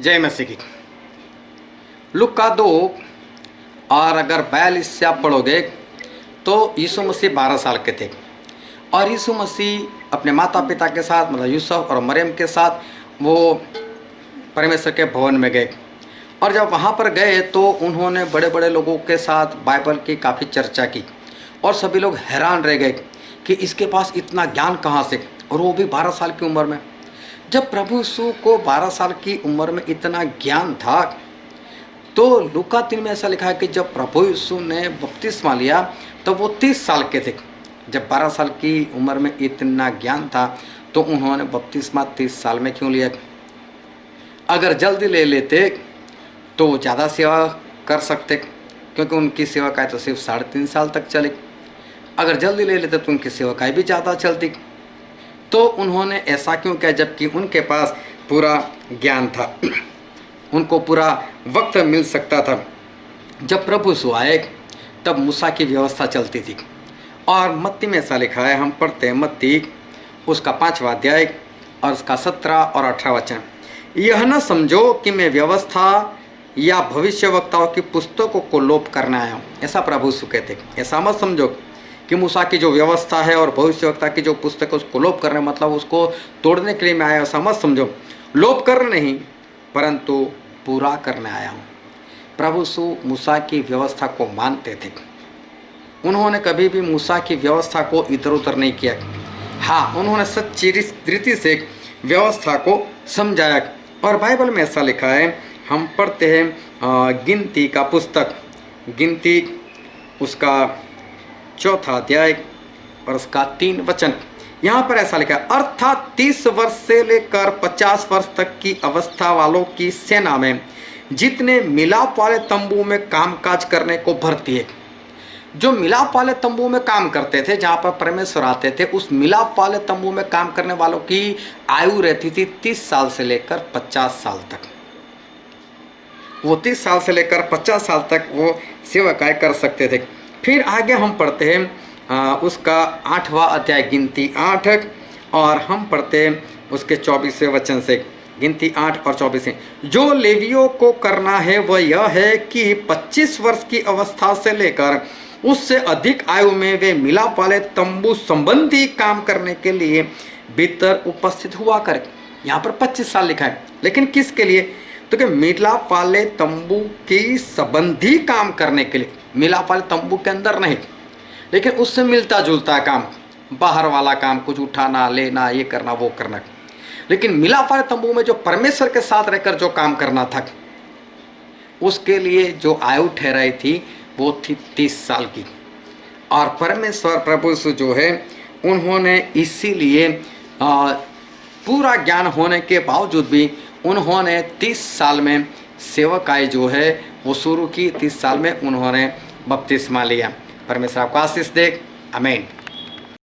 जय मसीह की। लुका 2 और अगर 42 से आप पढ़ोगे तो यीशु मसीह 12 साल के थे और यीशु मसीह अपने माता पिता के साथ मतलब यूसुफ और मरियम के साथ वो परमेश्वर के भवन में गए। और जब वहाँ पर गए तो उन्होंने बड़े बड़े लोगों के साथ बाइबल की काफ़ी चर्चा की और सभी लोग हैरान रह गए कि इसके पास इतना ज्ञान कहाँ से, और वो भी 12 साल की उम्र में। जब प्रभु यीशु को 12 साल की उम्र में इतना ज्ञान था तो लूका 3 में ऐसा लिखा है कि जब प्रभु यीशु ने बपतिस्मा लिया तो वो 30 साल के थे। जब 12 साल की उम्र में इतना ज्ञान था तो उन्होंने बपतिस्मा 30 साल में क्यों लिया? अगर जल्दी ले लेते तो ज़्यादा सेवा कर सकते, क्योंकि उनकी सेवकाई तो सिर्फ 3.5 साल तक चली। अगर जल्दी ले लेते तो उनकी सेवकाई भी ज़्यादा चलती। तो उन्होंने ऐसा क्यों किया जबकि उनके पास पूरा ज्ञान था, उनको पूरा वक्त मिल सकता था। जब प्रभु यीशु आए तब मूसा की व्यवस्था चलती थी और मत्ती में ऐसा लिखा है, हम पढ़ते हैं मत्ती उसका 5वां अध्याय और उसका 17 और 18 वचन। यह न समझो कि मैं व्यवस्था या भविष्यवक्ताओं की पुस्तकों को लोप करने आया हूँ, ऐसा प्रभु यीशु कहते। ऐसा मत समझो कि मूसा की जो व्यवस्था है और भविष्यवक्ता की जो पुस्तक है उसको लोप करने मतलब उसको तोड़ने के लिए मैं आया, ऐसा मत समझो। लोप करने नहीं परंतु पूरा करने आया हूँ। प्रभु यीशु मूसा की व्यवस्था को मानते थे, उन्होंने कभी भी मूसा की व्यवस्था को इधर उधर नहीं किया। हाँ, उन्होंने सच्ची रीति से व्यवस्था को समझाया। और बाइबल में ऐसा लिखा है, हम पढ़ते हैं गिनती का पुस्तक, गिनती उसका 4वां अध्याय और उसका 3 वचन। यहाँ पर ऐसा लिखा है, अर्थात 30 वर्ष से लेकर 50 वर्ष तक की अवस्था वालों की सेना में जितने मिलाप वाले तंबू में कामकाज करने को भर्ती है। जो मिलाप वाले तंबू में काम करते थे, जहाँ पर परमेश्वर आते थे, उस मिलाप वाले तंबू में काम करने वालों की आयु रहती थी 30 साल से लेकर 50 साल तक। वो 30 साल से लेकर 50 साल तक वो सेवकाई कर सकते थे। फिर आगे हम पढ़ते हैं उसका 8वां अध्याय गिनती 8 और हम पढ़ते हैं उसके 24वें वचन से, गिनती 8 और 24। जो लेवियों को करना है वह यह है कि 25 वर्ष की अवस्था से लेकर उससे अधिक आयु में वे मिलाप वाले तंबू संबंधी काम करने के लिए भीतर उपस्थित हुआ करें। यहाँ पर 25 साल लिखा है, लेकिन किसके लिए? तो कि मिलाप वाले तंबू की संबंधी काम करने के लिए, मिलाप वाले तंबू के अंदर नहीं, लेकिन उससे मिलता जुलता काम, बाहर वाला काम, कुछ उठाना लेना ये करना वो करना। लेकिन मिलाप वाले तंबू में जो परमेश्वर के साथ रहकर जो काम करना था उसके लिए जो आयु ठहराई थी वो थी 30 साल की। और परमेश्वर प्रभु यीशु जो है उन्होंने इसीलिए पूरा ज्ञान होने के बावजूद भी उन्होंने 30 साल में सेवकाई जो है वो शुरू की। 30 साल में उन्होंने बपतिस्मा लिया। परमेश्वर आपको आशीष दे। आमीन।